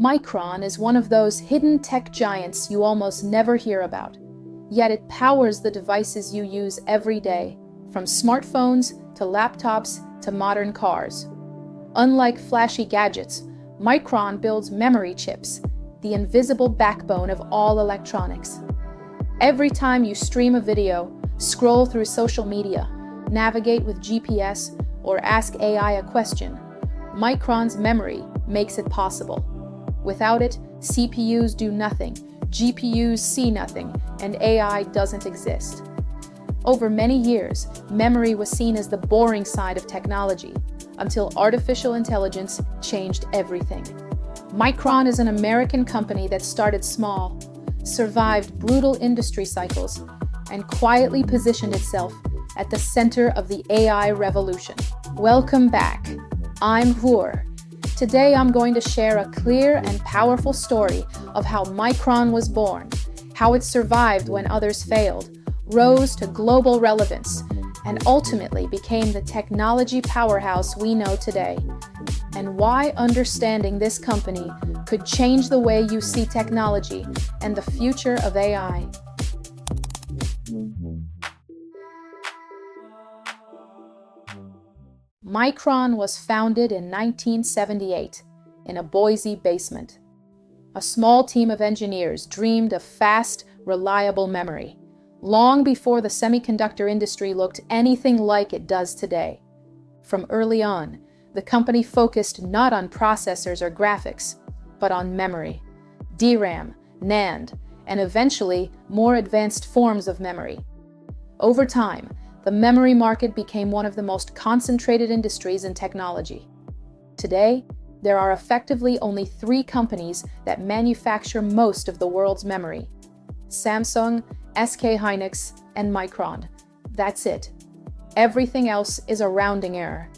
Micron is one of those hidden tech giants you almost never hear about, yet it powers the devices you use every day, from smartphones to laptops to modern cars. Unlike flashy gadgets, Micron builds memory chips, the invisible backbone of all electronics. Every time you stream a video, scroll through social media, navigate with GPS, or ask AI a question, Micron's memory makes it possible. Without it, CPUs do nothing, GPUs see nothing, and AI doesn't exist. Over many years, memory was seen as the boring side of technology, until artificial intelligence changed everything. Micron is an American company that started small, survived brutal industry cycles, and quietly positioned itself at the center of the AI revolution. Welcome back. I'm Hur. Today I'm going to share a clear and powerful story of how Micron was born, how it survived when others failed, rose to global relevance, and ultimately became the technology powerhouse we know today, and why understanding this company could change the way you see technology and the future of AI. Micron was founded in 1978 in a Boise basement. A small team of engineers dreamed of fast, reliable memory, long before the semiconductor industry looked anything like it does today. From early on, the company focused not on processors or graphics, but on memory, DRAM, NAND, and eventually more advanced forms of memory. Over time, the memory market became one of the most concentrated industries in technology. Today, there are effectively only 3 companies that manufacture most of the world's memory: Samsung, SK Hynix, and Micron. That's it. Everything else is a rounding error.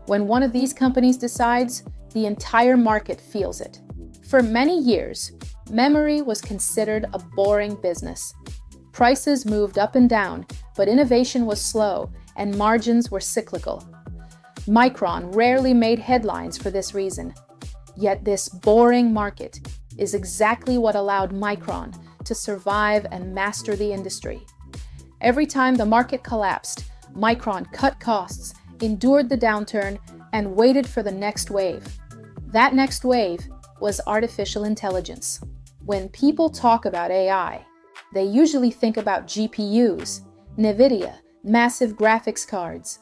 When one of these companies decides, the entire market feels it. For many years, memory was considered a boring business. Prices moved up and down, but innovation was slow and margins were cyclical. Micron rarely made headlines for this reason. Yet this boring market is exactly what allowed Micron to survive and master the industry. Every time the market collapsed, Micron cut costs, endured the downturn, and waited for the next wave. That next wave was artificial intelligence. When people talk about AI, they usually think about GPUs, NVIDIA, massive graphics cards.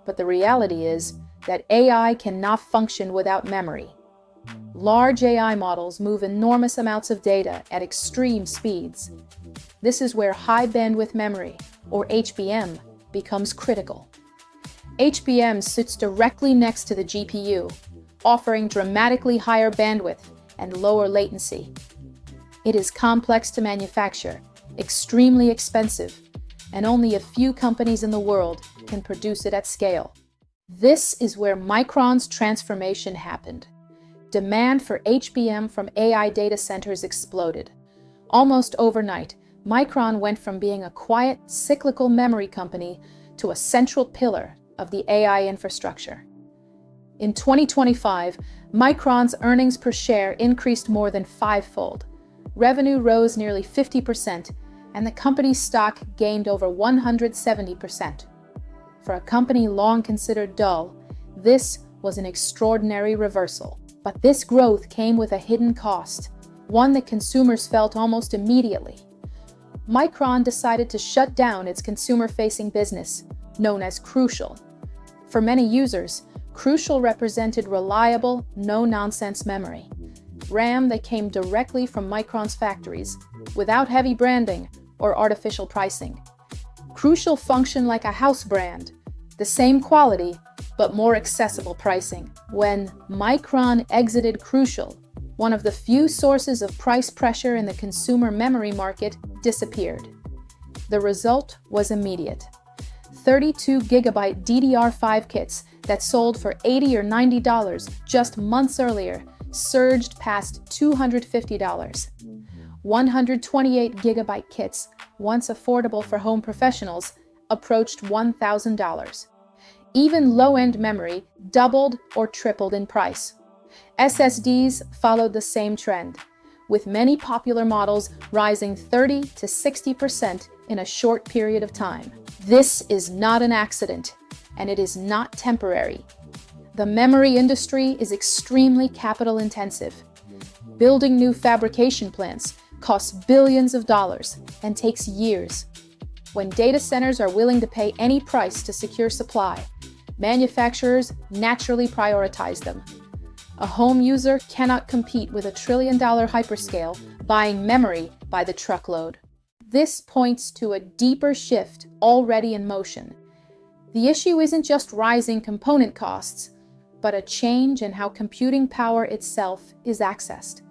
But the reality is that AI cannot function without memory. Large AI models move enormous amounts of data at extreme speeds. This is where high bandwidth memory, or HBM, becomes critical. HBM sits directly next to the GPU, offering dramatically higher bandwidth and lower latency. It is complex to manufacture, extremely expensive, and only a few companies in the world can produce it at scale. This is where Micron's transformation happened. Demand for HBM from AI data centers exploded. Almost overnight, Micron went from being a quiet, cyclical memory company to a central pillar of the AI infrastructure. In 2025, Micron's earnings per share increased more than 5-fold. Revenue rose nearly 50%, and the company's stock gained over 170%. For a company long considered dull, this was an extraordinary reversal. But this growth came with a hidden cost, one that consumers felt almost immediately. Micron decided to shut down its consumer-facing business, known as Crucial. For many users, Crucial represented reliable, no-nonsense memory. RAM that came directly from Micron's factories, without heavy branding or artificial pricing. Crucial functioned like a house brand, the same quality, but more accessible pricing. When Micron exited Crucial, one of the few sources of price pressure in the consumer memory market disappeared. The result was immediate. 32GB DDR5 kits that sold for $80 or $90 just months earlier surged past $250. 128GB kits, once affordable for home professionals, approached $1,000. Even low-end memory doubled or tripled in price. SSDs followed the same trend, with many popular models rising 30 to 60% in a short period of time. This is not an accident, and it is not temporary. The memory industry is extremely capital intensive. Building new fabrication plants costs billions of dollars and takes years. When data centers are willing to pay any price to secure supply, manufacturers naturally prioritize them. A home user cannot compete with a trillion-dollar hyperscale buying memory by the truckload. This points to a deeper shift already in motion. The issue isn't just rising component costs, but a change in how computing power itself is accessed.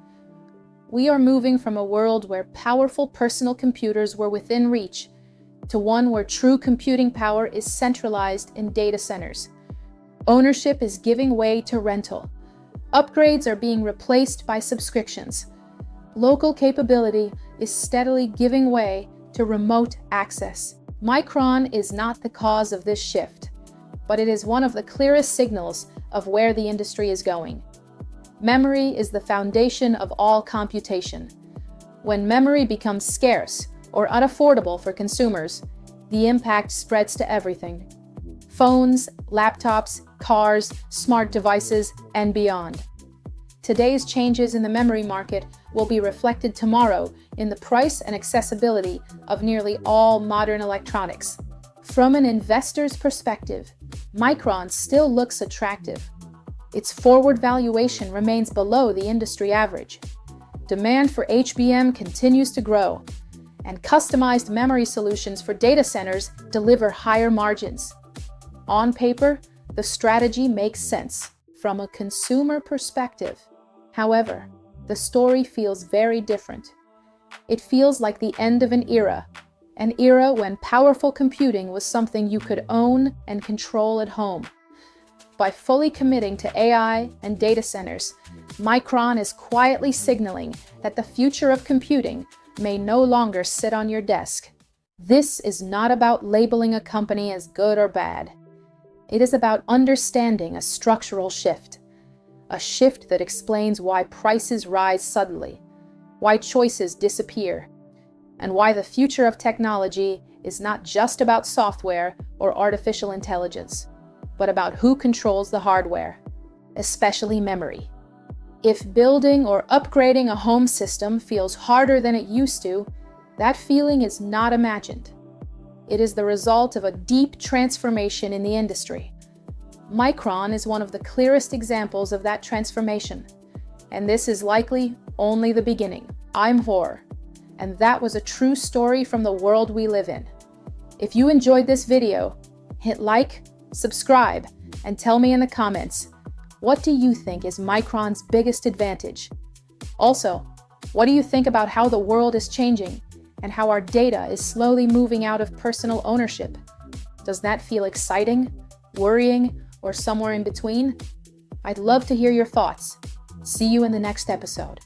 We are moving from a world where powerful personal computers were within reach to one where true computing power is centralized in data centers. Ownership is giving way to rental. Upgrades are being replaced by subscriptions. Local capability is steadily giving way to remote access. Micron is not the cause of this shift, but it is one of the clearest signals of where the industry is going. Memory is the foundation of all computation. When memory becomes scarce or unaffordable for consumers, the impact spreads to everything. Phones, laptops, cars, smart devices, and beyond. Today's changes in the memory market will be reflected tomorrow in the price and accessibility of nearly all modern electronics. From an investor's perspective, Micron still looks attractive. Its forward valuation remains below the industry average. Demand for HBM continues to grow, and customized memory solutions for data centers deliver higher margins. On paper, the strategy makes sense from a consumer perspective. However, the story feels very different. It feels like the end of an era when powerful computing was something you could own and control at home. By fully committing to AI and data centers, Micron is quietly signaling that the future of computing may no longer sit on your desk. This is not about labeling a company as good or bad. It is about understanding a structural shift. A shift that explains why prices rise suddenly, why choices disappear, and why the future of technology is not just about software or artificial intelligence, but about who controls the hardware, especially memory. If building or upgrading a home system feels harder than it used to, that feeling is not imagined. It is the result of a deep transformation in the industry. Micron is one of the clearest examples of that transformation, and this is likely only the beginning. I'm Hor, and that was a true story from the world we live in. If you enjoyed this video, hit like, subscribe, and tell me in the comments, what do you think is Micron's biggest advantage? Also, what do you think about how the world is changing and how our data is slowly moving out of personal ownership? Does that feel exciting, worrying, or somewhere in between? I'd love to hear your thoughts. See you in the next episode.